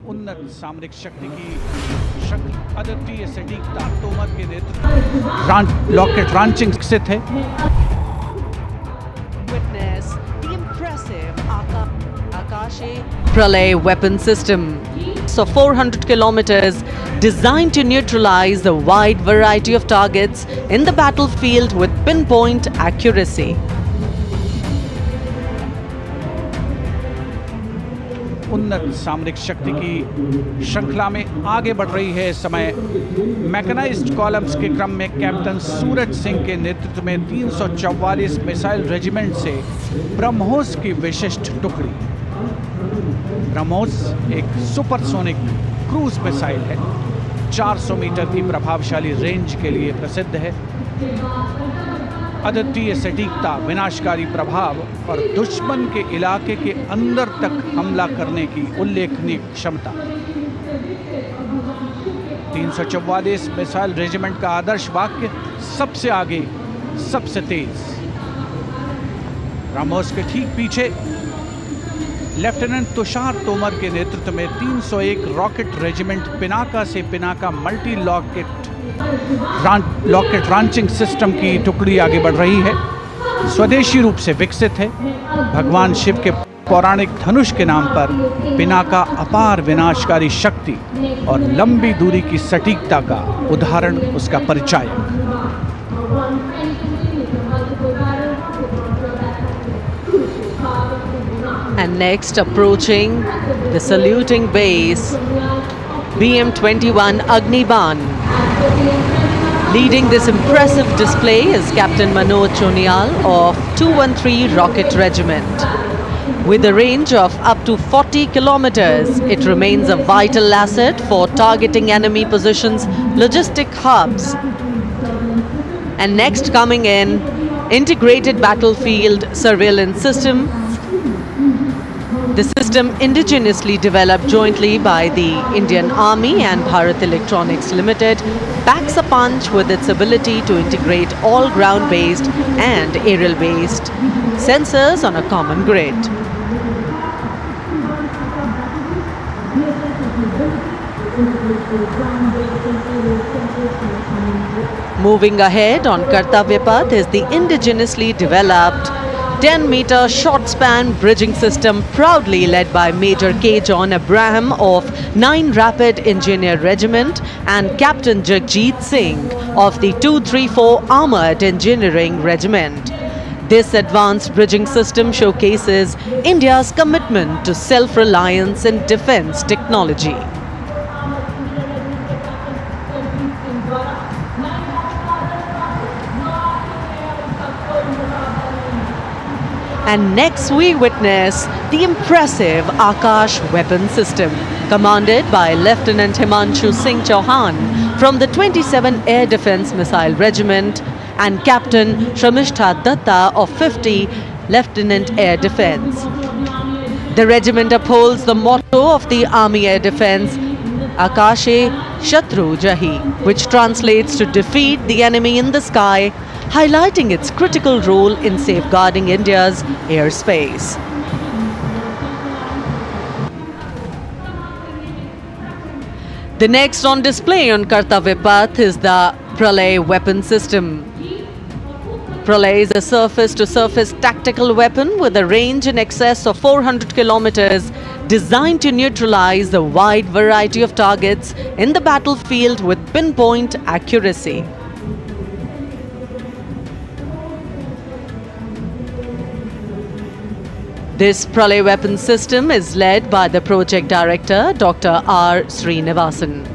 उन्नत सामरिक शक्ति की शक्ति अद्वितीय सटीकता तोमर के नेतृत्व रॉकेट लॉन्चिंग विकसित है। Witness the impressive Akashe Pralay weapon system. So 400 kilometers designed to neutralize a wide variety of targets in the battlefield with pinpoint accuracy. उन्नत सामरिक शक्ति की श्रृंखला में आगे बढ़ रही है इस समय मैकेनाइज्ड कॉलम्स के क्रम में कैप्टन सूरज सिंह के नेतृत्व में 344 मिसाइल रेजिमेंट से ब्रह्मोस की विशिष्ट टुकड़ी। ब्रह्मोस एक सुपरसोनिक क्रूज मिसाइल है, 400 मीटर की प्रभावशाली रेंज के लिए प्रसिद्ध है। अद्वितीय सटीकता, विनाशकारी प्रभाव और दुश्मन के इलाके के अंदर तक हमला करने की उल्लेखनीय क्षमता। 344 मिसाइल रेजिमेंट का आदर्श वाक्य सबसे आगे, सबसे तेज। ब्रह्मोस के ठीक पीछे लेफ्टिनेंट तुषार तोमर के नेतृत्व में 301 रॉकेट रेजिमेंट पिनाका से Pinaka multi rocket launching system की टुकड़ी आगे बढ़ रही है। स्वदेशी रूप से विकसित है। भगवान शिव के पौराणिक धनुष के नाम पर पिनाका अपार विनाशकारी शक्ति और लंबी दूरी की सटीकता का उदाहरण, उसका परिचायक। And next, approaching the saluting base, BM-21 Agniban. Leading this impressive display is Captain Manoj Chonial of 213 Rocket Regiment. With a range of up to 40 kilometers, it remains a vital asset for targeting enemy positions, logistic hubs. And next coming in, integrated battlefield surveillance system. The system indigenously developed jointly by the Indian Army and Bharat Electronics Limited packs a punch with its ability to integrate all ground-based and aerial-based sensors on a common grid. Moving ahead on Kartavya Path is the indigenously developed 10-meter short-span bridging system proudly led by Major K. John Abraham of 9 Rapid Engineer Regiment and Captain Jagjit Singh of the 234 Armored Engineering Regiment. This advanced bridging system showcases India's commitment to self-reliance in defense technology. And next we witness the impressive Akash weapon system, commanded by Lieutenant Himanshu Singh Chauhan from the 27 Air Defence Missile Regiment and Captain Shramishta Datta of 50 Lieutenant Air Defence. The regiment upholds the motto of the Army Air Defence, Akashe Shatru Jahi, which translates to defeat the enemy in the sky, highlighting its critical role in safeguarding India's airspace. The next on display on Kartavya Path is the Pralay weapon system. Pralay is a surface-to-surface tactical weapon with a range in excess of 400 kilometers, designed to neutralize a wide variety of targets in the battlefield with pinpoint accuracy. This Pralay weapon system is led by the project director, Dr. R. Srinivasan.